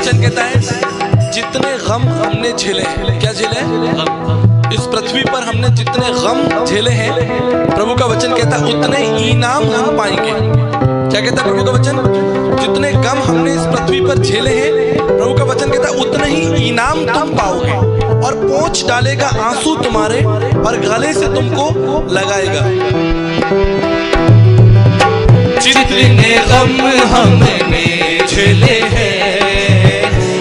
वचन कहता है जितने गम हमने झेले हैं, क्या झेले हैं? इस पृथ्वी पर हमने जितने गम झेले हैं, प्रभु का वचन कहता है उतने इनाम हम पाएंगे। क्या कहता है प्रभु का वचन? जितने गम हमने इस पृथ्वी पर झेले हैं, प्रभु का वचन कहता है उतने ही इनाम तुम पाओगे, और पोंछ डालेगा आंसू तुम्हारे और गले से तुमको लगाएगा। जितने गम हमने झेले हैं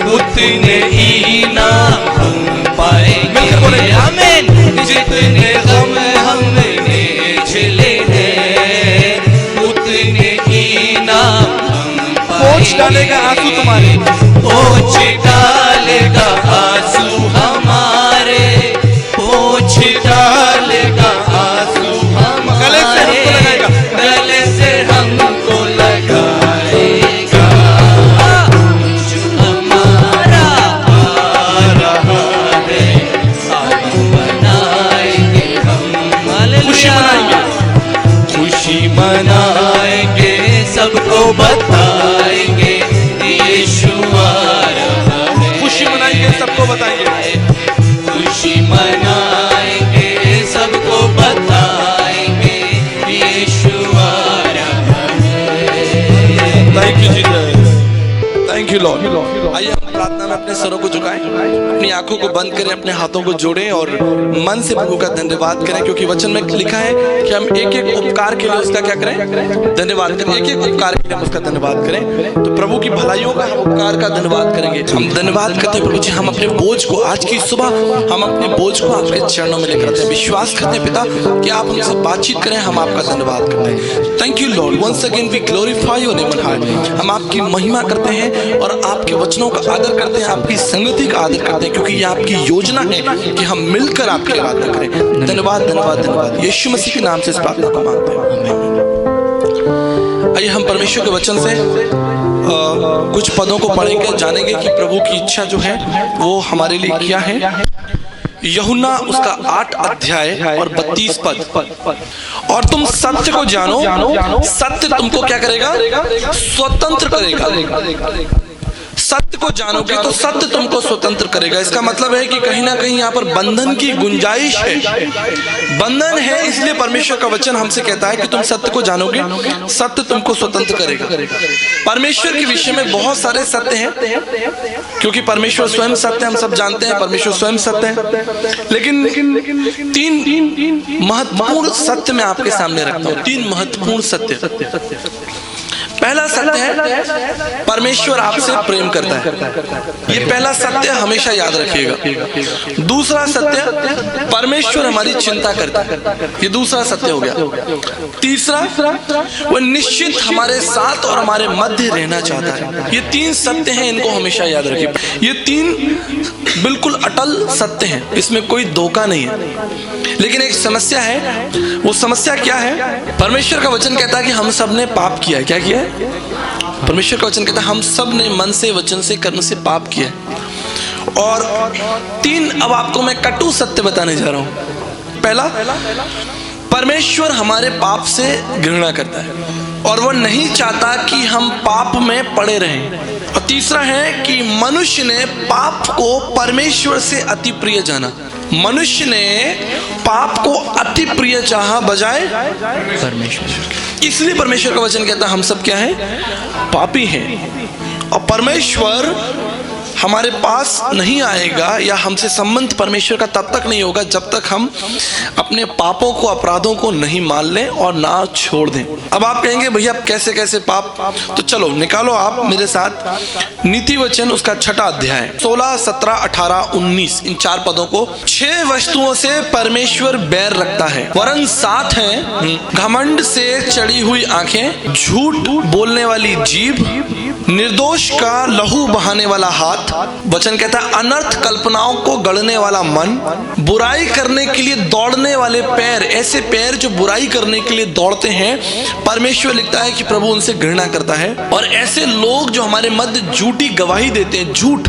उतने इनाम हम पाएंगे। आमीन। जितने गम हमने झेले हैं उतने इनाम हम पोंछ डालेगा आंसू तुम्हारे, पोंछ डालेगा आंसू हमारे, पोंछ डालेगा आंसू गले से हमको लगाएगा, गले से हमको लगाएगा। जो हमारा आ रहा है हम मनाएंगे, हम खुशी मनाएंगे, खुशी मनाएंगे, सबको बताएंगे यीशु आ रहा है। खुशी मनाएंगे, सबको बताएंगे, खुशी मनाएंगे, सबको बताएंगे यीशु आ रहा है। Thank you Jesus, thank you Lord. आइए हम प्रार्थना में अपने सरों को झुकाएं, अपनी आंखों को बंद करें, अपने हाथों को जोड़ें और मन से प्रभु का धन्यवाद करें, क्योंकि वचन में लिखा है कि हम एक एक उपकार के लिए उसका क्या करें? धन्यवाद करें। एक एक उपकार के लिए हम उसका धन्यवाद करें। तो प्रभु की भलाइयों का हम उपकार का धन्यवाद करेंगे। हम धन्यवाद करते हैं प्रभु जी, हम अपने बोझ को आज की सुबह हम अपने बोझ को आपके चरणों में लेकर आते हैं। विश्वास करते हैं पिता कि आप हमसे बातचीत करें, हम आपका धन्यवाद करते हैं। Thank you Lord, once again we glorify your name on high. हम आपकी महिमा करते हैं और आपके वचनों का आदर करते हैं, आपकी संगति का आदर करते हैं, क्योंकि ये आपकी योजना है कि हम मिलकर आपकी आराधना करें। धन्यवाद धन्यवाद धन्यवाद, यीशु मसीह के नाम से इस प्रार्थना को मांगते हैं। आइए हम परमेश्वर के वचन से कुछ पदों को पढ़ेंगे, जानेंगे कि प्रभु की इच्छा जो है वो हमारे लिए क्या है। यूहन्ना उसका 8 अध्याय और 32 पद। और तुम सत्य को जानो, सत्य तुमको क्या करेगा? स्वतंत्र करेगा। सत्य को जानोगे तो सत्य तुमको स्वतंत्र करेगा। इसका मतलब है कि कहीं ना कहीं यहाँ पर बंधन की गुंजाइश है, बंधन है, इसलिए परमेश्वर का वचन हमसे कहता है कि तुम सत्य को जानोगे, सत्य तुमको स्वतंत्र करेगा। परमेश्वर के विषय में बहुत सारे सत्य हैं, क्योंकि परमेश्वर स्वयं सत्य, हम सब जानते हैं परमेश्वर स्वयं सत्य है। लेकिन तीन महत्वपूर्ण सत्य मैं आपके सामने रखता हूँ, 3 महत्वपूर्ण सत्य। पहला सत्य है परमेश्वर आपसे प्रेम करता है, ये पहला सत्य हमेशा याद रखिएगा। दूसरा सत्य परमेश्वर हमारी चिंता करता है, ये दूसरा सत्य हो गया। तीसरा वो निश्चित हमारे साथ और हमारे मध्य रहना चाहता है। ये 3 सत्य हैं, इनको हमेशा याद रखिए। ये 3 बिल्कुल अटल सत्य हैं, इसमें कोई धोखा नहीं है। लेकिन एक समस्या है, वो समस्या क्या है? परमेश्वर का वचन कहता है कि हम सब ने पाप किया है। क्या किया है? परमेश्वर का वचन कहता है हम सब ने मन से, वचन से, कर्म से पाप किया है। और 3 अब आपको मैं कटु सत्य बताने जा रहा हूं। पहला, परमेश्वर हमारे पाप से घृणा करता है और वो नहीं चाहता कि हम पाप में पड़े रहें। और तीसरा है कि मनुष्य ने पाप को परमेश्वर से अति प्रिय जाना। मनुष्य ने पाप को अति प्रिय चाहा बजाय परमेश्वर। इसलिए परमेश्वर का वचन कहता है हम सब क्या है? पापी हैं। और परमेश्वर हमारे पास नहीं आएगा या हमसे संबंध परमेश्वर का तब तक नहीं होगा जब तक हम अपने पापों को, अपराधों को नहीं मान लें और ना छोड़ दें। अब आप कहेंगे भैया कैसे कैसे पाप? तो चलो निकालो आप मेरे साथ नीति वचन उसका 6 अध्याय 16, 17, 18, 19 इन 4 पदों को। 6 वस्तुओं से परमेश्वर बैर रखता है, वरन 7 हैं: घमंड से चढ़ी हुई आंखें, झूठ बोलने वाली जीभ, निर्दोष का लहू बहाने वाला हाथ, वचन कहता है अनर्थ कल्पनाओं को गढ़ने वाला मन, बुराई करने के लिए दौड़ने वाले पैर। ऐसे पैर जो बुराई करने के लिए दौड़ते हैं, परमेश्वर लिखता है कि प्रभु उनसे घृणा करता है। और ऐसे लोग जो हमारे मध्य झूठी गवाही देते हैं, झूठ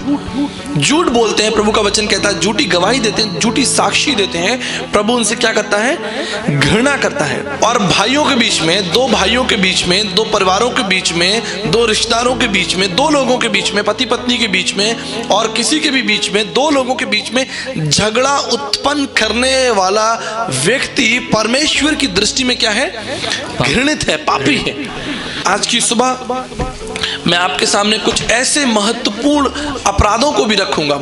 झूठ बोलते हैं, प्रभु का वचन कहता है झूठी गवाही देते हैं, झूठी साक्षी देते हैं, प्रभु उनसे क्या करता है? घृणा करता है। और भाइयों के बीच में, दो भाइयों के बीच में, दो परिवारों के बीच में, दो रिश्तेदारों के बीच में, दो लोगों के बीच में, पति पत्नी के बीच में और किसी के भी बीच में, दो लोगों के बीच में झगड़ा उत्पन्न करने वाला व्यक्ति परमेश्वर की दृष्टि में क्या है? घृणित है, पापी है। आज की सुबह मैं आपके सामने कुछ ऐसे महत्वपूर्ण अपराधों को भी रखूंगा,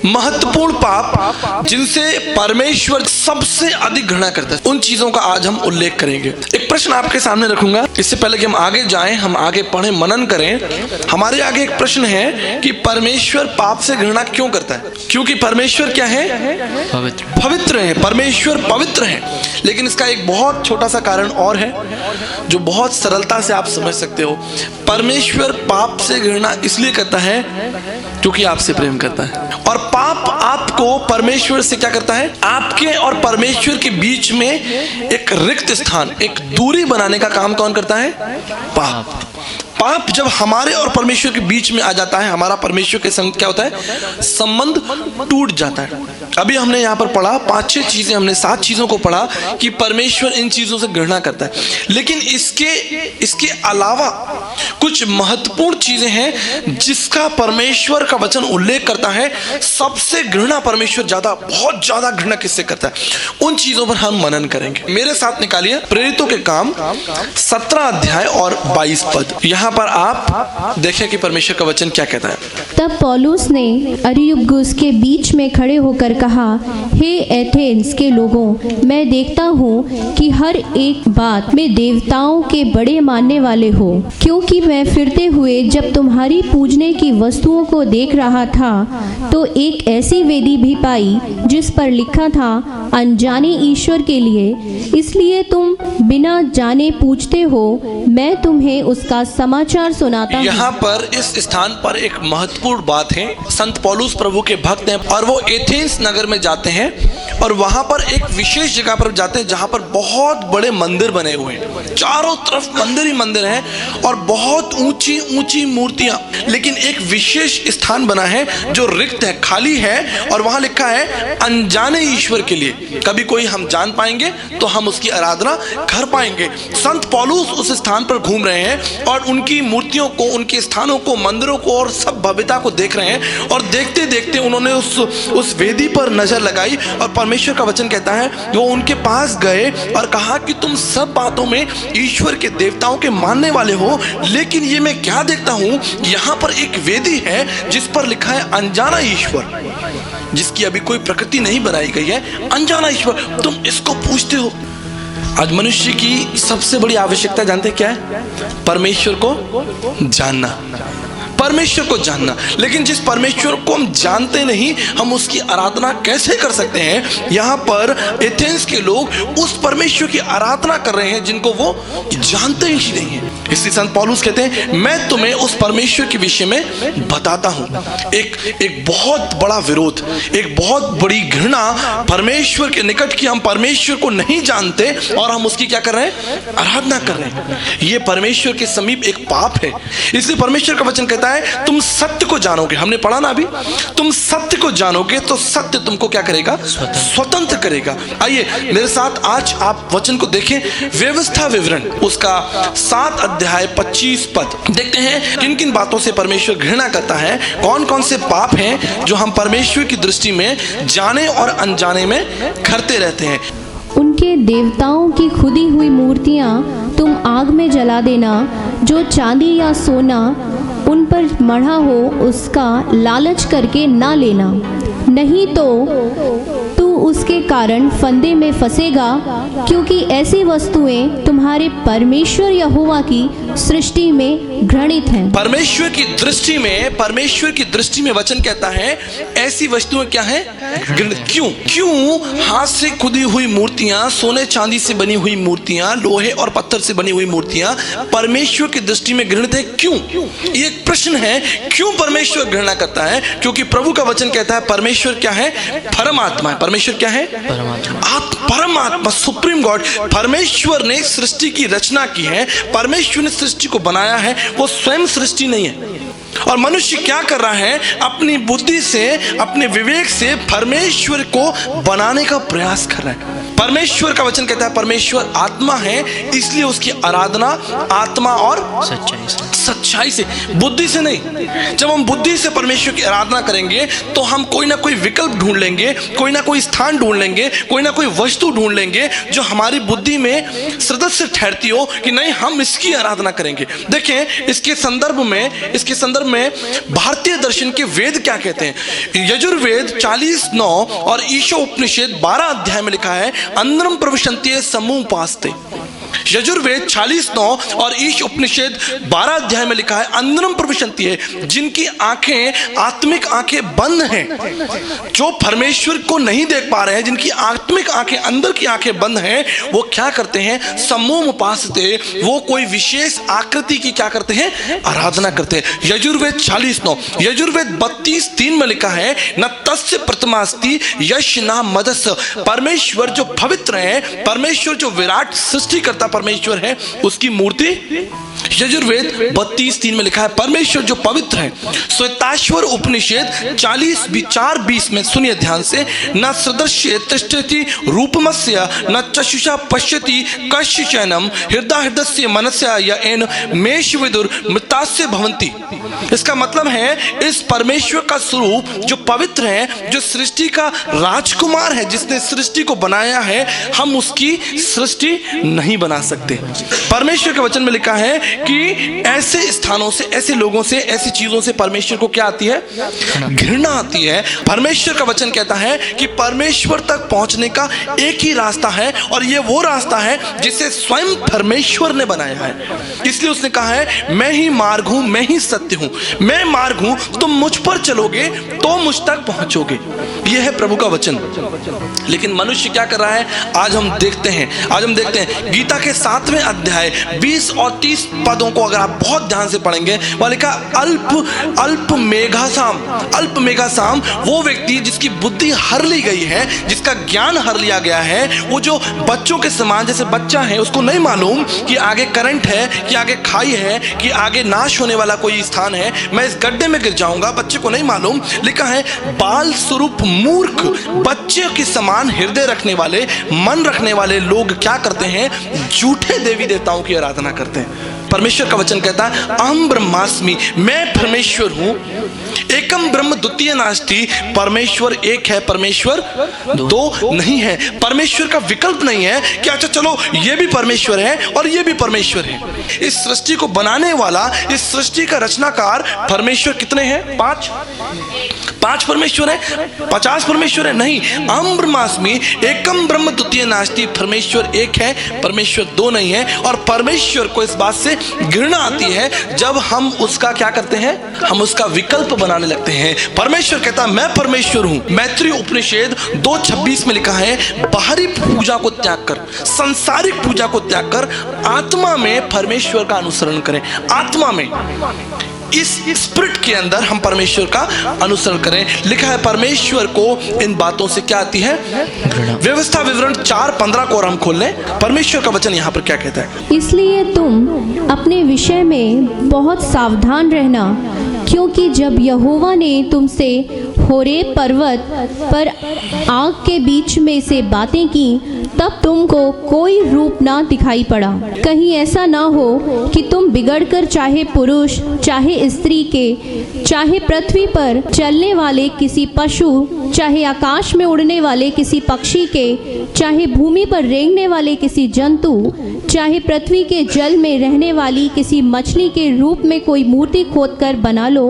महत्वपूर्ण पाप जिनसे परमेश्वर सबसे अधिक घृणा करता है, उन चीजों का आज हम उल्लेख करेंगे। एक प्रश्न आपके सामने रखूंगा, इससे पहले कि हम आगे जाएं, हम आगे पढ़ें, मनन करें। हमारे आगे एक प्रश्न है कि परमेश्वर पाप से घृणा क्यों करता है? क्योंकि परमेश्वर क्या है? पवित्र है। परमेश्वर पवित्र है। लेकिन इसका एक बहुत छोटा सा कारण और है जो बहुत सरलता से आप समझ सकते हो। परमेश्वर पाप से घृणा इसलिए करता है क्योंकि आपसे प्रेम करता है। और पाप आपको परमेश्वर से क्या करता है? आपके और परमेश्वर के बीच में एक रिक्त स्थान, एक दूरी बनाने का काम कौन करता है? पाप। पाप जब हमारे और परमेश्वर के बीच में आ जाता है, हमारा परमेश्वर के संग क्या होता है? संबंध टूट जाता है। अभी हमने यहाँ पर पढ़ा 5-6 चीजें, हमने 7 चीजों को पढ़ा कि परमेश्वर इन चीजों से घृणा करता है। लेकिन इसके अलावा कुछ महत्वपूर्ण चीजें हैं जिसका परमेश्वर का वचन उल्लेख करता है। सबसे घृणा परमेश्वर बहुत ज्यादा घृणा किससे करता है? उन चीजों पर हम मनन करेंगे। मेरे साथ निकालिए प्रेरितों के काम 17 अध्याय और 22 पद। यहाँ पर आप देखिए कि परमेश्वर का वचन क्या कहता है। तब पौलुस ने अरियुपगुस के बीच में खड़े होकर कहा, हे एथेंस के लोगों, मैं देखता हूँ कि हर एक बात में देवताओं के बड़े मानने वाले हो। क्योंकि मैं फिरते हुए जब तुम्हारी पूजने की वस्तुओं को देख रहा था तो एक ऐसी वेदी भी पाई जिस पर लिखा था, अनजाने ईश्वर के लिए, इसलिए तुम बिना जाने पूछते हो। मैं तुम्हें उसका समाचार सुनाता हूँ। यहाँ पर इस स्थान पर एक महत्वपूर्ण बात है। संत पौलुस प्रभु के भक्त हैं और वो एथेंस नगर में जाते हैं और वहां पर एक विशेष जगह पर जाते हैं जहां पर बहुत बड़े मंदिर बने हुए हैं। चारों तरफ मंदिर ही मंदिर हैं और बहुत ऊंची ऊंची मूर्तियां। लेकिन एक विशेष स्थान बना है जो रिक्त है, खाली है, और वहां लिखा है अनजाने ईश्वर के लिए। कभी कोई हम जान पाएंगे तो हम उसकी आराधना कर पाएंगे। संत पौलुस उस स्थान पर घूम रहे हैं और उनकी मूर्तियों को, उनके स्थानों को, मंदिरों को और सब भव्यता को देख रहे हैं। और देखते देखते उन्होंने उस वेदी पर नजर लगाई और परमेश्वर का वचन कहता है वो उनके पास गए और कहा कि तुम सब बातों में ईश्वर के, देवताओं के मानने वाले हो, लेकिन ये मैं क्या देखता हूं, यहां पर एक वेदी है जिस पर लिखा है अनजाना ईश्वर, जिसकी अभी कोई प्रकृति नहीं बनाई गई है। अनजाना ईश्वर, तुम इसको पूछते हो। आज मनुष्य की सबसे बड़ी आवश्यकता जानते क्या है? परमेश्वर को जानना, परमेश्वर को जानना। लेकिन जिस परमेश्वर को हम जानते नहीं, हम उसकी आराधना कैसे कर सकते हैं? यहाँ पर एथेंस के लोग उस परमेश्वर की आराधना कर रहे हैं जिनको वो जानते ही नहीं है। इसलिए संत पौलुस कहते हैं मैं तुम्हें उस परमेश्वर के विषय में बताता हूँ। एक बहुत बड़ा विरोध, एक बहुत बड़ी घृणा परमेश्वर के निकट की। हम परमेश्वर को नहीं जानते और हम उसकी क्या कर रहे हैं? आराधना कर रहे हैं। ये परमेश्वर के समीप एक पाप है। इसलिए परमेश्वर का वचन कहता है तुम सत्य को जानोगे। हमने पढ़ा ना अभी, तुम सत्य को जानोगे तो सत्य तुमको क्या करेगा? स्वतंत्र करेगा। आइए मेरे साथ आज आप वचन को देखें, व्यवस्था विवरण उसका 7 अध्याय 25 पद। देखते हैं किन किन बातों से परमेश्वर घृणा करता है, कौन कौन से पाप हैं जो हम परमेश्वर की दृष्टि में जाने और अनजाने में करते रहते हैं। उनके देवताओं की खुदी हुई मूर्तियां तुम आग में जला देना। जो चांदी या सोना उन पर मढ़ा हो उसका लालच करके ना लेना, नहीं तो तू उसके कारण फंदे में फंसेगा, क्योंकि ऐसी वस्तुएं तुम्हारे परमेश्वर यहोवा की सृष्टि में घृणित हैं। परमेश्वर की दृष्टि में वचन कहता है ऐसी वस्तुएं क्या हैं? घृणित। क्यों? हाथ से खुदी हुई मूर्तियां, सोने चांदी से बनी हुई मूर्तियां, लोहे और पत्थर से बनी हुई मूर्तियां परमेश्वर की दृष्टि में घृणित है। क्यों? ये एक प्रश्न है। क्यों परमेश्वर घृणा करता है? क्योंकि प्रभु का वचन कहता है परमेश्वर क्या है? परमात्मा है। परमेश्वर क्या है? परमात्मा, सुप्रीम गॉड। परमेश्वर ने सृष्टि की रचना की है, परमेश्वर ने सृष्टि को बनाया है, वो स्वयं सृष्टि नहीं है। और मनुष्य क्या कर रहा है, अपनी बुद्धि से, अपने विवेक से परमेश्वर को बनाने का प्रयास कर रहा है। परमेश्वर का वचन कहता है परमेश्वर आत्मा है, इसलिए उसकी आराधना आत्मा और सच्चाई से, बुद्धि से नहीं। जब हम बुद्धि से परमेश्वर की आराधना करेंगे तो हम कोई ना कोई विकल्प ढूंढ लेंगे, कोई ना कोई स्थान ढूंढ लेंगे, कोई ना कोई वस्तु ढूंढ लेंगे जो हमारी बुद्धि में सदस्य ठहरती हो कि नहीं हम इसकी आराधना करेंगे। देखें इसके संदर्भ में भारतीय दर्शन के वेद क्या कहते हैं। यजुर्वेद 40:9 और ईशो उपनिषद 12 अध्याय में लिखा है अंतरम प्रविशन्ति समुपास्ते। यजुर्वेद 40:9 और ईश उपनिषद 12 अध्याय में लिखा है अंतरम प्रविशन्ति है, जिनकी आंखें आत्मिक आंखें बंद हैं, जो परमेश्वर को नहीं देख पा रहे हैं, जिनकी आत्मिक आंखें, अंदर की आंखें बंद हैं, वो क्या करते हैं, समूह उपासते, वो कोई विशेष आकृति की क्या करते हैं, आराधना करते हैं। यजुर्वेद 40:9। यजुर्वेद 32:3 में लिखा है न तस्य प्रतिमास्ति यश न मदस। परमेश्वर जो पवित्र है, परमेश्वर जो विराट सृष्टि करता परमेश्वर है, उसकी मूर्ति यजुर्वेद 32:3 में लिखा है परमेश्वर जो पवित्र है। श्वेताश्वर उपनिषद 40:4-20 में सुनिए ध्यान से, न सदृश्य तिष्ठति रूपमस्य न चक्षुषा पश्यति कश्चिचैनम हृदयस्य मनस्य या एन मेष विदुर मृतास्य भवन्ति। इसका मतलब है इस परमेश्वर का स्वरूप जो पवित्र है, जो सृष्टि का राजकुमार है, जिसने सृष्टि को बनाया है, हम उसकी सृष्टि नहीं बना सकते। परमेश्वर के वचन में लिखा है कि ऐसे स्थानों से, ऐसे लोगों से, ऐसी चीजों से परमेश्वर को क्या आती है, घृणा आती है। परमेश्वर का वचन कहता है कि परमेश्वर तक पहुंचने का एक ही रास्ता है और ये वो रास्ता है जिसे स्वयं परमेश्वर ने बनाया है। इसलिए उसने कहा है मैं ही मार्ग हूं, मैं ही सत्य हूं, मैं मार्ग हूं, तुम मुझ पर चलोगे तो मुझ तक पहुंचोगे। यह है प्रभु का वचन। लेकिन मनुष्य क्या कर रहा है, आज हम देखते हैं गीता के 7वें अध्याय 20 और 30 पदों को अगर आप बहुत ध्यान से पढ़ेंगे, वह लिखा अल्प मेघासाम, वो व्यक्ति जिसकी बुद्धि हर ली गई है, जिसका ज्ञान हर लिया गया है, वो जो बच्चों के समान, जैसे बच्चा है उसको नहीं मालूम कि आगे करंट है, कि आगे खाई है, कि आगे नाश होने वाला कोई स्थान है, मैं इस गड्ढे में गिर जाऊंगा, बच्चे को नहीं मालूम। लिखा है बाल स्वरूप मूर्ख, बच्चे के समान हृदय रखने वाले, मन रखने वाले लोग क्या करते हैं, झूठे देवी देवताओं की आराधना करते हैं। परमेश्वर का वचन कहता है अहम ब्रह्मास्मि, मैं परमेश्वर हूं, एकम ब्रह्म द्वितीय नास्ति, परमेश्वर एक है, परमेश्वर दो नहीं है। परमेश्वर का विकल्प नहीं है कि अच्छा चलो ये भी परमेश्वर है और ये भी परमेश्वर है। इस सृष्टि को बनाने वाला, इस सृष्टि का रचनाकार परमेश्वर कितने हैं, 5 परमेश्वर है, 50 परमेश्वर है, नहीं। अहम ब्रह्मास्मि एकम ब्रह्म द्वितीय नास्ति, परमेश्वर एक है, परमेश्वर दो नहीं है। और परमेश्वर को इस बात से घृणा आती है जब हम उसका क्या करते हैं, हम उसका विकल्प बनाने लगते हैं। परमेश्वर कहता है मैं परमेश्वर हूं। मैत्री उपनिषद 2:26 में लिखा है बाहरी पूजा को त्याग कर, सांसारिक पूजा को त्याग कर, आत्मा में परमेश्वर का अनुसरण करें। आत्मा में, इस स्पिरिट के अंदर हम परमेश्वर का अनुसरण करें। लिखा है परमेश्वर को इन बातों से क्या आती है, व्यवस्था विवरण 4:15 को और हम खोल लें, परमेश्वर का वचन यहाँ पर क्या कहता है। इसलिए तुम अपने विषय में बहुत सावधान रहना, क्योंकि जब यहोवा ने तुमसे होरेब पर्वत पर आग के बीच में से बातें की, तब तुमको कोई रूप ना दिखाई पड़ा। कहीं ऐसा ना हो कि तुम बिगड़कर चाहे पुरुष, चाहे स्त्री के, चाहे पृथ्वी पर चलने वाले किसी पशु, चाहे आकाश में उड़ने वाले किसी पक्षी के, चाहे भूमि पर रेंगने वाले किसी जंतु, चाहे पृथ्वी के जल में रहने वाली किसी मछली के रूप में कोई मूर्ति खोदकर बना लो,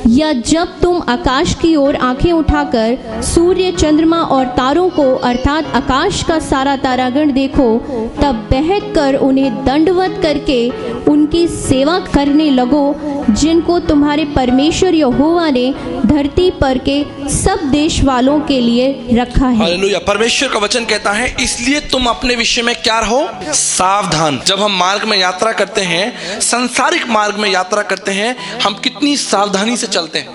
या जब तुम आकाश की ओर आंखें उठाकर सूर्य, चंद्रमा और तारों को अर्थात आकाश का सारा तारागण देखो, तब बहक कर उन्हें दंडवत करके उनकी सेवा करने लगो, जिनको तुम्हारे परमेश्वर यहोवा ने धरती पर के सब देश वालों के लिए रखा है। हालेलुया। परमेश्वर का वचन कहता है इसलिए तुम अपने विषय में क्या रहो, सावधान। जब हम मार्ग में यात्रा करते हैं, संसारिक मार्ग में यात्रा करते हैं, हम कितने कितनी सावधानी से चलते हैं,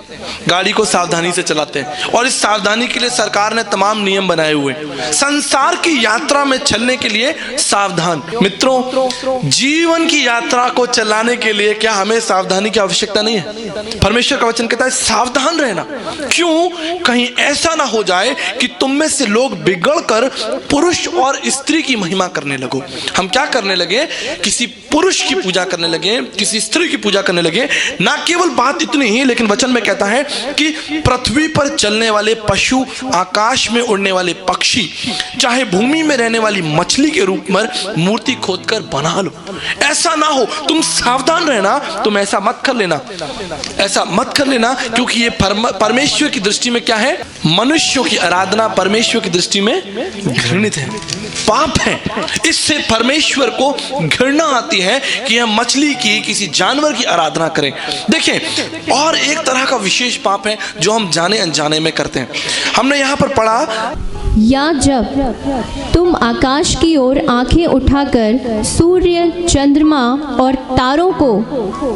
गाड़ी को सावधानी से चलाते हैं, और इस सावधानी के लिए सरकार ने तमाम नियम बनाए हुए हैं। संसार की यात्रा में चलने के लिए सावधान। मित्रों, जीवन की यात्रा को चलाने के लिए क्या हमें सावधानी की आवश्यकता नहीं है? परमेश्वर का वचन कहता है सावधान रहना। क्यों? कहीं ऐसा ना हो जाए कि तुम में से लोग बिगड़कर पुरुष और स्त्री की महिमा करने लगो। हम क्या करने लगे? किसी पुरुष की पूजा करने लगे, किसी स्त्री की पूजा करने लगे। ना केवल बात इतनी ही, लेकिन वचन में कहता है कि पृथ्वी पर चलने वाले पशु, आकाश में उड़ने वाले पक्षी, चाहे भूमि में रहने वाली मछली के रूप में मूर्ति खोदकर बना लो। ऐसा ना हो, तुम सावधान रहना, तुम ऐसा मत कर लेना, ऐसा मत कर लेना, क्योंकि ये परमेश्वर की दृष्टि में क्या है? मनुष्यों की आराधना परमेश्वर की दृष्टि में घृणित है, पाप है। इससे परमेश्वर को घृणा आती है कि हम मछली की, किसी जानवर की आराधना करें। देखें, और एक तरह का विशेष पाप है जो हम जाने अनजाने में करते हैं। हमने यहां पर पढ़ा, या जब तुम आकाश की ओर आंखें उठाकर सूर्य, चंद्रमा और तारों को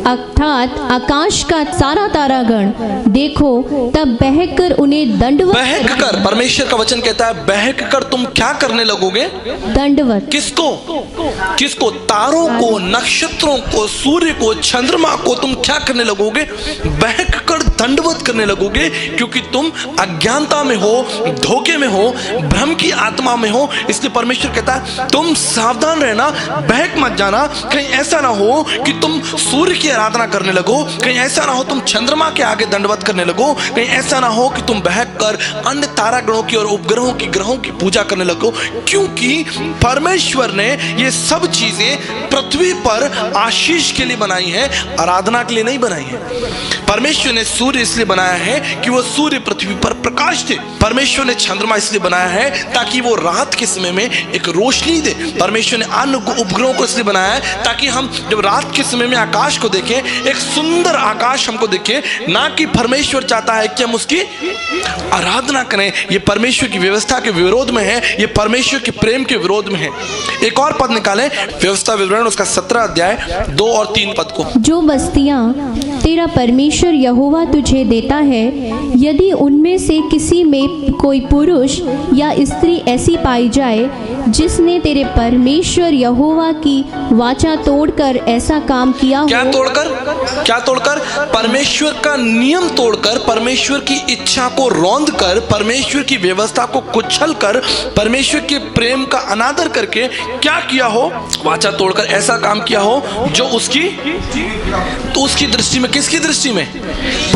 अर्थात आकाश का सारा तारागण देखो, तब बहकर उन्हें दंडवत। बहकर, परमेश्वर का वचन कहता है बहकर तुम क्या करने लगोगे? दंडवत। किसको? किसको? तारों को, नक्षत्रों को, सूर्य को, चंद्रमा को तुम क्या करने लगोगे? बहकर दंडवत करने लगोगे, क्योंकि तुम अज्ञानता में हो, धोखे में हो, भ्रम की आत्मा में हो। इसलिए परमेश्वर कहता है तुम सावधान रहना, बहक मत जाना। कहीं ऐसा ना हो कि तुम सूर्य की आराधना करने लगो, कहीं ऐसा ना हो तुम चंद्रमा के आगे दंडवत करने लगो, कहीं ऐसा ना हो कि तुम बहक कर अन्य तारागणों की और उपग्रहों की, ग्रहों की पूजा करने लगो। क्योंकि परमेश्वर ने ये सब चीजें पृथ्वी पर आशीष के लिए बनाई है, आराधना के लिए नहीं बनाई है। परमेश्वर ने सूर्य इसलिए बनाया है कि वो सूर्य पृथ्वी पर प्रकाश दे। परमेश्वर ने चंद्रमा इसलिए बनाया है ताकि वो रात के समय में एक रोशनी दे। परमेश्वर ने अन्य उपग्रहों को इसलिए बनाया है ताकि हम जब रात के समय में आकाश को देखें, एक सुंदर आकाश हमको दिखे। ना कि परमेश्वर चाहता है कि हम उसकी आराधना करें। ये परमेश्वर की व्यवस्था के विरोध में है, ये परमेश्वर के प्रेम के विरोध में है। एक और पद निकालें, व्यवस्था विवरण उसका 17 अध्याय 2 और 3 पद को। जो बस्तियां तेरा परमेश्वर यहोवा तुझे देता है, यदि उनमें से किसी में कोई पुरुष या स्त्री ऐसी पाई जाए जिसने तेरे परमेश्वर यहोवा की वाचा तोड़कर ऐसा काम किया हो। क्या तोड़कर? क्या तोड़कर? परमेश्वर का नियम तोड़कर, परमेश्वर की इच्छा को रौंद कर, परमेश्वर की व्यवस्था को कुचल कर, परमेश्वर के प्रेम का अनादर करके क्या किया हो? वाचा तोड़कर ऐसा काम किया हो जो उसकी, तो उसकी दृष्टि में, किसकी दृष्टि में?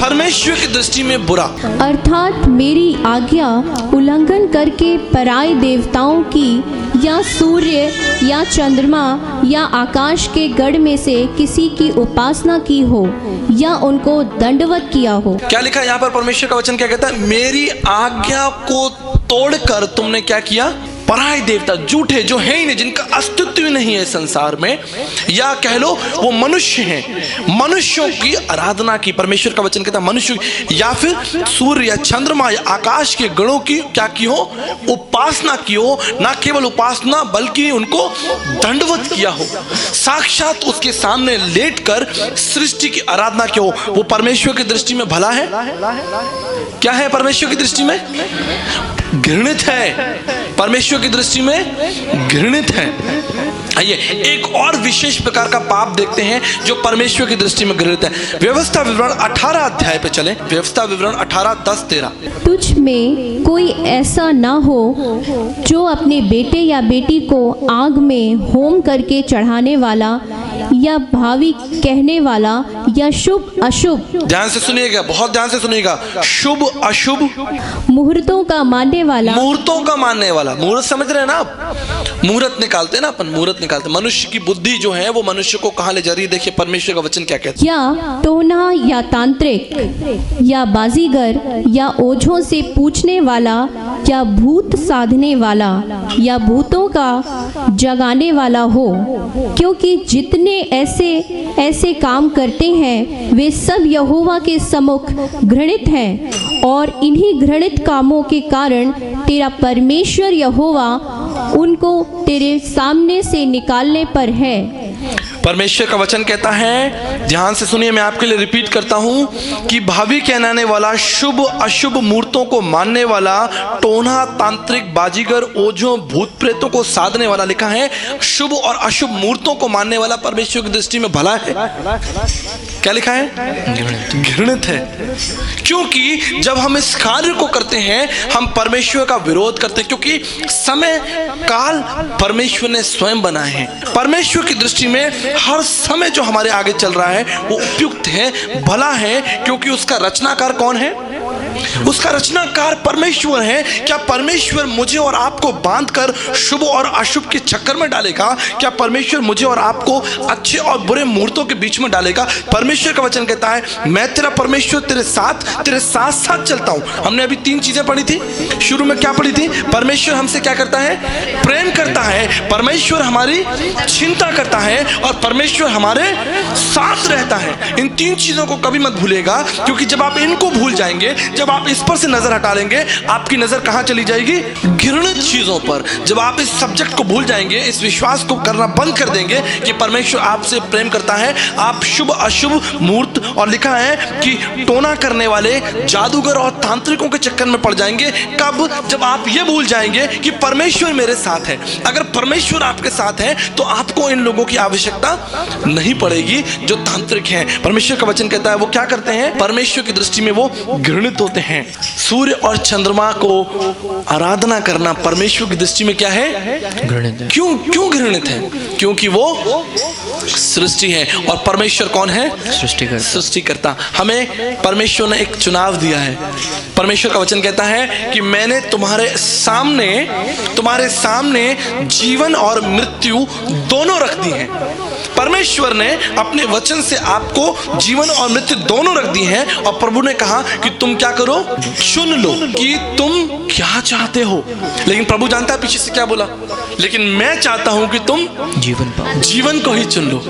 परमेश्वर की दृष्टि में बुरा। अर्थात मेरी आज्ञा उल्लंघन करके पराये देवताओं की या सूर्य या चंद्रमा या आकाश के गढ़ में से किसी की उपासना की हो या उनको दंडवत किया हो। क्या लिखा है यहाँ पर? परमेश्वर का वचन क्या कहता है? मेरी आज्ञा को तोड़कर तुमने क्या किया? पराये देवता, झूठे, जो है ही नहीं, जिनका अस्तित्व नहीं है संसार में, या कह लो वो मनुष्य हैं, मनुष्यों की आराधना की। परमेश्वर का वचन कहता है मनुष्य, या फिर सूर्य या चंद्रमा या आकाश के गणों की क्या की हो? उपासना की हो। ना केवल उपासना बल्कि उनको दंडवत किया हो, साक्षात उसके सामने लेटकर सृष्टि की आराधना की हो। वो परमेश्वर की दृष्टि में भला है? क्या है परमेश्वर की दृष्टि में? घृणित है। परमेश्वर की दृष्टि में घृणित है। आइए एक और विशेष प्रकार का पाप देखते हैं जो परमेश्वर की दृष्टि में घृणित है। व्यवस्था विवरण 18 अध्याय पे चलें। व्यवस्था विवरण 18, 10, 13। तुझ में कोई ऐसा ना हो जो अपने बेटे या बेटी को आग में होम करके चढ़ाने वाला या भावी कहने वाला या शुभ अशुभ, ध्यान से सुनिएगा, बहुत ध्यान से सुनिएगा, शुभ अशुभ, मुहूर्तों का मानने वाला, मुहूर्तों का मानने वाला। मुहूर्त समझ रहे हैं ना आप? मुहूर्त निकालते हैं ना अपन, मुहूर्त निकालते। मनुष्य की बुद्धि जो है वो मनुष्य को कहाँ ले जा रही है? देखिए परमेश्वर का वचन क्या कहता है। या टोना या तांत्रिक या बाजीगर या ओझों से पूछने वाला या भूत साधने वाला या भूतों का जगाने वाला हो, क्योंकि जितने ऐसे काम करते हैं वे सब यहोवा के सम्मुख घृणित हैं, और इन्हीं घृणित कामों के कारण तेरा परमेश्वर यहोवा उनको तेरे सामने से निकालने पर है। परमेश्वर का वचन कहता है, ध्यान से सुनिए, मैं आपके लिए रिपीट करता हूं कि भावी कहलाने वाला, शुभ अशुभ मूर्तों को मानने वाला, टोना, तांत्रिक, बाजीगर, ओझों, भूत प्रेतों को साधने वाला, लिखा है शुभ और अशुभ मूर्तों को मानने वाला परमेश्वर की दृष्टि में भला है। क्या लिखा है? घृणित है। क्योंकि जब हम इस कार्य को करते हैं हम परमेश्वर का विरोध करते हैं, क्योंकि समय काल परमेश्वर ने स्वयं बनाए हैं। परमेश्वर की दृष्टि में हर समय जो हमारे आगे चल रहा है वो उपयुक्त है, भला है, क्योंकि उसका रचनाकार कौन है? उसका रचनाकार परमेश्वर है। क्या परमेश्वर मुझे और आपको बांधकर शुभ और अशुभ के चक्कर में डालेगा? क्या परमेश्वर मुझे और आपको अच्छे और बुरे मुहूर्तों के बीच में डालेगा? परमेश्वर का वचन कहता है, मैं तेरा परमेश्वर तेरे साथ साथ चलता हूं। हमने अभी 3 चीजें पढ़ी थी। शुरू में क्या पढ़ी थी? परमेश्वर हमसे क्या करता है? प्रेम करता है। परमेश्वर हमारी चिंता करता है और परमेश्वर हमारे साथ रहता है। इन 3 चीजों को कभी मत भूलिएगा, क्योंकि जब आप इनको भूल जाएंगे, जब आप इस पर से नजर हटा लेंगे, आपकी नजर कहां चली जाएगी? घृणित चीजों पर। जब आप इस सब्जेक्ट को भूल जाएंगे, इस विश्वास को करना बंद कर देंगे कि परमेश्वर आपसे प्रेम करता है, आप शुभ अशुभ मूर्त और लिखा है कि टोना करने वाले, जादूगर और तांत्रिकों के चक्कर में पड़ जाएंगे। कब? जब आप ये भूल जाएंगे कि परमेश्वर मेरे साथ है। अगर परमेश्वर आपके साथ है तो आपको इन लोगों की आवश्यकता नहीं पड़ेगी जो तांत्रिक हैं। परमेश्वर का वचन कहता है वो क्या करते हैं? परमेश्वर की दृष्टि में वो घृणित होते हैं। सूर्य और चंद्रमा को आराधना करना परमेश्वर की दृष्टि में क्या है? घृणित है। क्यों घृणित है? क्योंकि वो सृष्टि है और परमेश्वर कौन है? सृष्टिकर्ता। हमें परमेश्वर ने एक चुनाव दिया है। परमेश्वर का वचन कहता है कि मैंने तुम्हारे सामने जीवन और मृत्यु दोनों रख दी हैं। परमेश्वर ने अपने वचन से आपको जीवन और मृत्यु दोनों रख दी हैं और प्रभु ने कहा कि तुम क्या करो? चुन लो कि तुम क्या चाहते हो। लेकिन प्रभु जानता है पीछे से क्या बोला, लेकिन मैं चाहता हूं कि तुम जीवन पाओ, जीवन को ही चुन लो।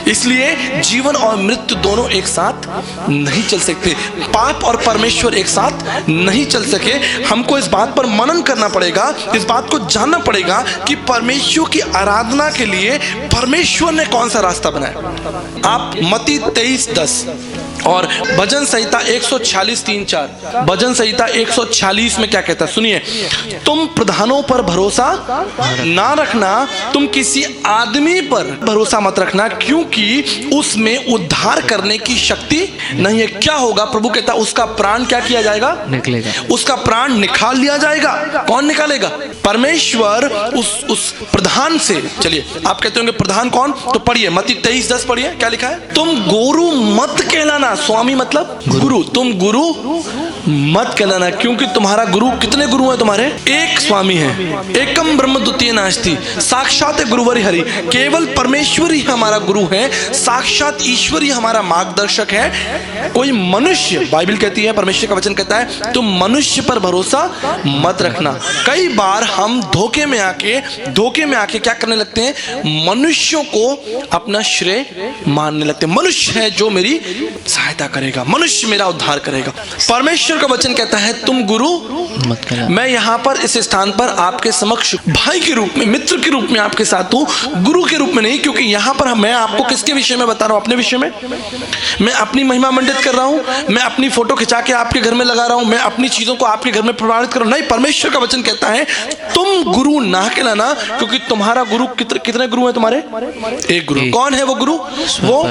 इसलिए जीवन और मृत्यु दोनों एक साथ नहीं चल सकते। पाप और परमेश्वर एक साथ नहीं चल सके। हमको इस बात पर मनन करना पड़ेगा, इस बात को जानना पड़ेगा कि परमेश्वर की आराधना के लिए परमेश्वर ने कौन सा रास्ता बनाया। आप मत्ती 23:10 और भजन संहिता 146:3-4, भजन संहिता 146 में क्या कहता है सुनिए, तुम प्रधानों पर भरोसा ना रखना, तुम किसी आदमी पर भरोसा मत रखना, क्योंकि उसमें उद्धार करने की शक्ति नहीं है। क्या होगा? प्रभु कहता है उसका प्राण क्या किया जाएगा? निकलेगा। उसका प्राण निकाल लिया जाएगा। कौन निकालेगा? परमेश्वर उस प्रधान से। चलिए, आप कहते होंगे प्रधान कौन? तो पढ़िए मत्ती 23:10 पढ़िए, क्या लिखा है? तुम गुरु मत कहलाना। स्वामी मतलब गुरु। तुम गुरु मत कहलाना, क्योंकि तुम्हारा गुरु, कितने गुरु हैं तुम्हारे? एक स्वामी है, एकम ब्रह्म द्वितीय नास्ति, साक्षात गुरुवरि हरि। केवल परमेश्वर ही हमारा गुरु है, साक्षात ईश्वर ही हमारा मार्गदर्शक है। कोई मनुष्य, बाइबल कहती है, परमेश्वर का वचन कहता है तुम मनुष्य पर भरोसा मत रखना। कई बार हम धोखे में आके क्या करने लगते हैं? मनुष्यों को अपना श्रेय मानने लगते हैं। मनुष्य है जो मेरी सहायता करेगा, मनुष्य मेरा उद्धार करेगा। परमेश्वर का वचन कहता है तुम गुरु मत कहलाना। मैं यहाँ पर इस स्थान पर आपके समक्ष भाई के रूप में, मित्र के रूप में आपके साथ हूँ, गुरु के रूप में नहीं। क्योंकि यहाँ पर मैं आपको किसके विषय में बता रहा हूँ? अपने विषय में। मैं अपनी महिमा मंडित कर रहा हूँ, मैं अपनी फोटो खिंचा के आपके घर में लगा रहा हूँ, मैं अपनी चीजों को आपके घर में प्रमाणित कर रहा हूँ। नहीं, परमेश्वर का वचन कहता है तुम गुरु ना कहलाना, क्योंकि तुम्हारा गुरु कितने गुरु है तुम्हारे? एक गुरु। कौन है वो गुरु? वो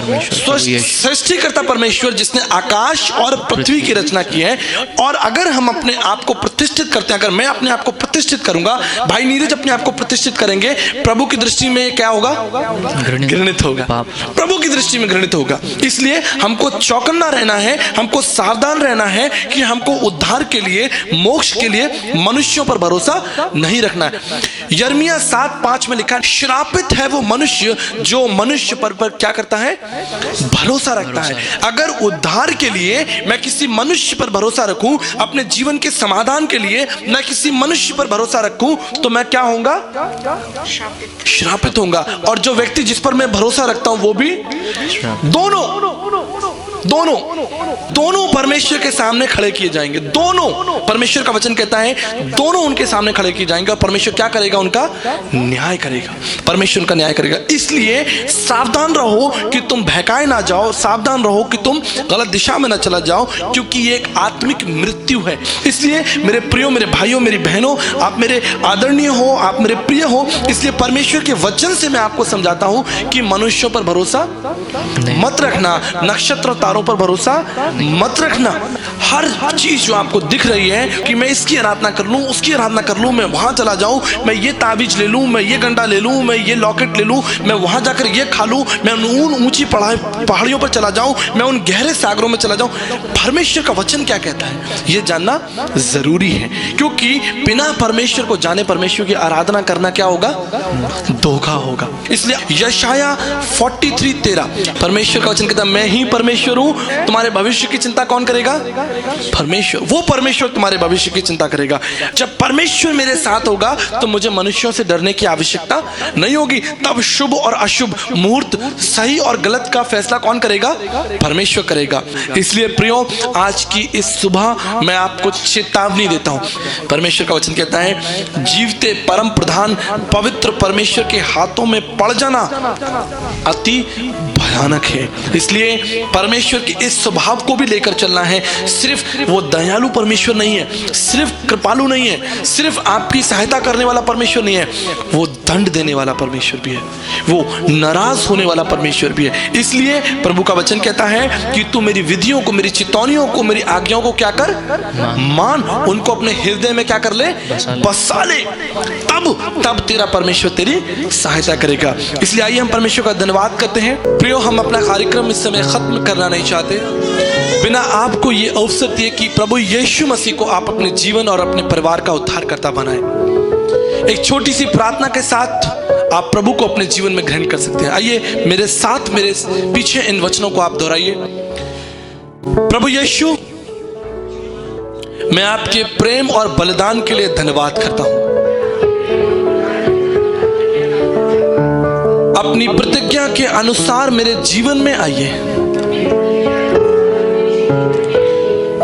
सृष्टिकर्ता परमेश्वर, जिसने आकाश और पृथ्वी की रचना की है। और अगर हम अपने आप को प्रतिष्ठित करते हैं, अगर मैं अपने आप को प्रतिष्ठित करूंगा, भाई नीरज अपने आप को प्रतिष्ठित करेंगे, प्रभु की दृष्टि में क्या होगा? घृणित होगा। प्रभु की दृष्टि में घृणित होगा। इसलिए हमको चौकन्ना रहना है, हमको सावधान रहना है कि हमको उद्धार के लिए, मोक्ष के लिए मनुष्यों पर भरोसा नहीं रखना है। यिर्मयाह 7:5 में लिखा है, श्रापित है वो मनुष्य जो मनुष्य पर क्या करता है? भरोसा रखता है। अगर उद्धार के लिए मैं किसी मनुष्य पर भरोसा रखूं, अपने जीवन के समाधान के लिए मैं किसी मनुष्य पर भरोसा रखूं, तो मैं क्या होऊंगा? श्रापित होऊंगा। और जो व्यक्ति जिस पर मैं भरोसा रखता हूं वो भी, दोनों दोनों परमेश्वर के सामने खड़े किए जाएंगे। दोनों, परमेश्वर का वचन कहता है दोनों उनके सामने खड़े किए जाएंगे और परमेश्वर क्या करेगा? उनका न्याय करेगा। परमेश्वर उनका न्याय करेगा। इसलिए सावधान रहो कि तुम बहकाए ना जाओ, सावधान रहो कि तुम गलत दिशा में ना चला जाओ, क्योंकि ये एक आत्मिक मृत्यु है। इसलिए मेरे प्रियो, मेरे भाइयों, मेरी बहनों, आप मेरे आदरणीय हो, आप मेरे प्रिय हो। इसलिए परमेश्वर के वचन से मैं आपको समझाता हूं कि मनुष्यों पर भरोसा मत रखना, नक्षत्र तारों पर भरोसा मत रखना। हर चीज जो आपको दिख रही है कि मैं इसकी आराधना कर लूं, उसकी आराधना कर लूं, मैं वहां चला जाऊं, मैं ये ताबीज ले लूं, मैं ये गंडा ले लूं, मैं ये लॉकेट ले लूं, मैं वहां जाकर ये खा लूं, मैं उन ऊंची पहाड़ियों पर चला जाऊं, मैं उन गहरे सागरों में चला जाऊं। परमेश्वर का वचन क्या कहता है ये जानना जरूरी है, क्योंकि बिना परमेश्वर को जाने परमेश्वर की आराधना करना क्या होगा? धोखा होगा। इसलिए यशाया 43:13 परमेश्वर का वचन कहता है मैं ही परमेश्वर हूं, तुम्हारे भविष्य की चिंता कौन करेगा? परमेश्वर। वो परमेश्वर तुम्हारे भविष्य की चिंता करेगा। जब परमेश्वर मेरे साथ होगा तो मुझे मनुष्यों से डरने की आवश्यकता नहीं होगी। तब शुभ और अशुभ मुहूर्त, सही और गलत का फैसला कौन करेगा? परमेश्वर करेगा। इसलिए प्रियो, आज की इस सुबह मैं आपको चेतावनी देता हूं। परमेश्वर का वचन कहता है जीवते परम प्रधान पवित्र परमेश्वर के हाथों में पड़ जाना अति भयानक है। इसलिए परमेश्वर के इस स्वभाव को भी लेकर चलना है। सिर्फ वो दयालु परमेश्वर नहीं है, सिर्फ कृपालु नहीं है, सिर्फ आपकी सहायता करने वाला परमेश्वर नहीं है, वो दंड देने वाला परमेश्वर भी है, वो नाराज होने वाला परमेश्वर भी है। इसलिए प्रभु का वचन कहता है कि तू मेरी विधियों को, मेरी चितौनियों को, मेरी आज्ञाओं को क्या कर? मान। उनको अपने हृदय में क्या कर ले? बसा ले। तब तेरा परमेश्वर तेरी सहायता करेगा। इसलिए आइए हम परमेश्वर का धन्यवाद करते हैं। प्रियो, हम अपना कार्यक्रम इस समय खत्म करना नहीं चाहते बिना आपको ये अवसर दिए कि प्रभु यीशु मसीह को आप अपने जीवन और अपने परिवार का उद्धारकर्ता बनाएं। एक छोटी सी प्रार्थना के साथ आप प्रभु को अपने जीवन में ग्रहण कर सकते हैं। आइए मेरे साथ, मेरे पीछे इन वचनों को आप दोहराइए। प्रभु यीशु, मैं आपके प्रेम और बलिदान के लिए धन्यवाद करता हूं। अपनी प्रतिज्ञा के अनुसार मेरे जीवन में आइए,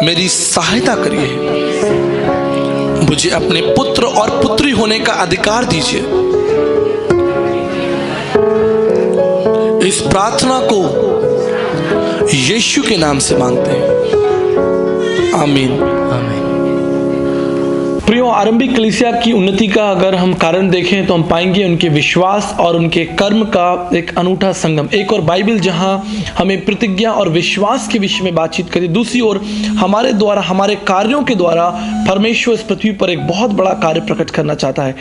मेरी सहायता करिए, मुझे अपने पुत्र और पुत्री होने का अधिकार दीजिए। इस प्रार्थना को यीशु के नाम से मांगते हैं, आमीन। प्रियो, आरंभिक कलीसिया की उन्नति का अगर हम कारण देखें तो हम पाएंगे उनके विश्वास और उनके कर्म का एक अनूठा संगम। एक और बाइबल जहां हमें प्रतिज्ञा और विश्वास के विषय में बातचीत करी, दूसरी ओर हमारे द्वारा, हमारे कार्यों के द्वारा परमेश्वर इस पृथ्वी पर एक बहुत बड़ा कार्य प्रकट करना चाहता है।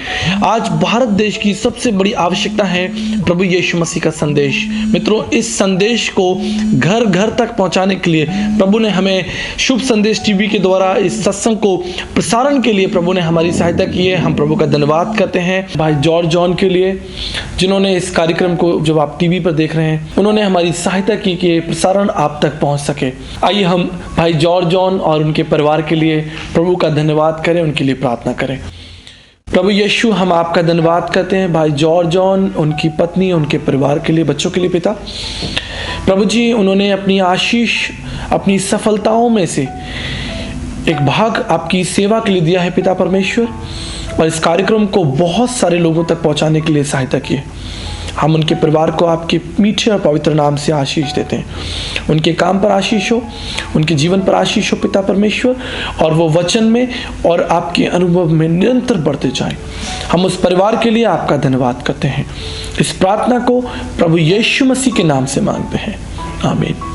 आज भारत देश की सबसे बड़ी आवश्यकता है प्रभु यीशु मसीह का संदेश। मित्रों, इस संदेश को घर घर तक पहुंचाने के लिए प्रभु ने हमें शुभ संदेश टीवी के द्वारा इस सत्संग को प्रसारण के लिए प्रभु ने हमारी सहायता की है। हम प्रभु का धन्यवाद करते हैं भाई जॉर्ज जॉन के लिए, जिन्होंने इस कार्यक्रम को, जब आप टीवी पर देख रहे हैं, उन्होंने हमारी सहायता की कि प्रसारण आप तक पहुंच सके। आइए हम भाई जॉर्ज जॉन और उनके परिवार के लिए प्रभु का धन्यवाद करें, उनके लिए प्रार्थना करें। प्रभु यीशु, हम आपका धन्यवाद करते हैं भाई जॉर्ज जॉन, उनकी पत्नी, उनके परिवार के लिए, बच्चों के लिए। पिता प्रभु जी, उन्होंने अपनी आशीष, अपनी सफलताओं में से एक भाग आपकी सेवा के लिए दिया है पिता परमेश्वर, और इस कार्यक्रम को बहुत सारे लोगों तक पहुंचाने के लिए सहायता की है। हम उनके परिवार को आपके मीठे और पवित्र नाम से आशीष देते हैं। उनके काम पर आशीष हो, उनके जीवन पर आशीष हो पिता परमेश्वर, और वो वचन में और आपके अनुभव में निरंतर बढ़ते जाएं। हम उस परिवार के लिए आपका धन्यवाद करते हैं। इस प्रार्थना को प्रभु यीशु मसीह के नाम से मांगते हैं, आमीन।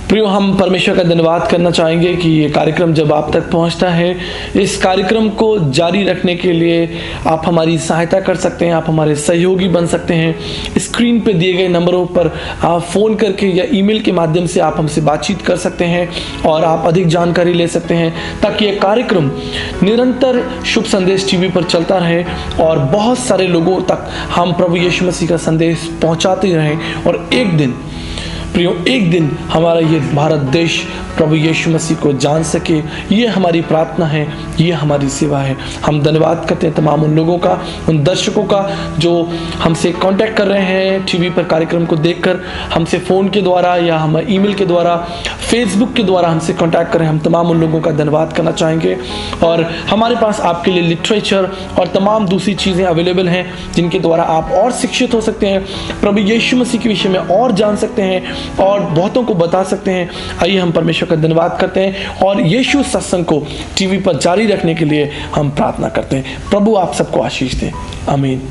प्रियो, हम परमेश्वर का धन्यवाद करना चाहेंगे कि ये कार्यक्रम जब आप तक पहुंचता है, इस कार्यक्रम को जारी रखने के लिए आप हमारी सहायता कर सकते हैं, आप हमारे सहयोगी बन सकते हैं। स्क्रीन पे दिए गए नंबरों पर आप फ़ोन करके या ईमेल के माध्यम से आप हमसे बातचीत कर सकते हैं और आप अधिक जानकारी ले सकते हैं, ताकि ये कार्यक्रम निरंतर शुभ संदेश टीवी पर चलता रहे और बहुत सारे लोगों तक हम प्रभु यीशु मसीह का संदेश पहुँचाते रहें, और एक दिन प्रियो, एक दिन हमारा ये भारत देश प्रभु यीशु मसीह को जान सके, ये हमारी प्रार्थना है, ये हमारी सेवा है। हम धन्यवाद करते हैं तमाम उन लोगों का, उन दर्शकों का जो हमसे कांटेक्ट कर रहे हैं टीवी पर कार्यक्रम को देखकर, हमसे फ़ोन के द्वारा या हम ईमेल के द्वारा, फेसबुक के द्वारा हमसे कांटेक्ट करें। हम तमाम उन लोगों का धन्यवाद करना चाहेंगे। और हमारे पास आपके लिए लिटरेचर और तमाम दूसरी चीज़ें अवेलेबल हैं जिनके द्वारा आप और शिक्षित हो सकते हैं, प्रभु यीशु मसीह के विषय में और जान सकते हैं और बहुतों को बता सकते हैं। आइए हम परमेश्वर का धन्यवाद करते हैं और यीशु सत्संग को टीवी पर जारी रखने के लिए हम प्रार्थना करते हैं। प्रभु आप सबको आशीष दें। आमीन।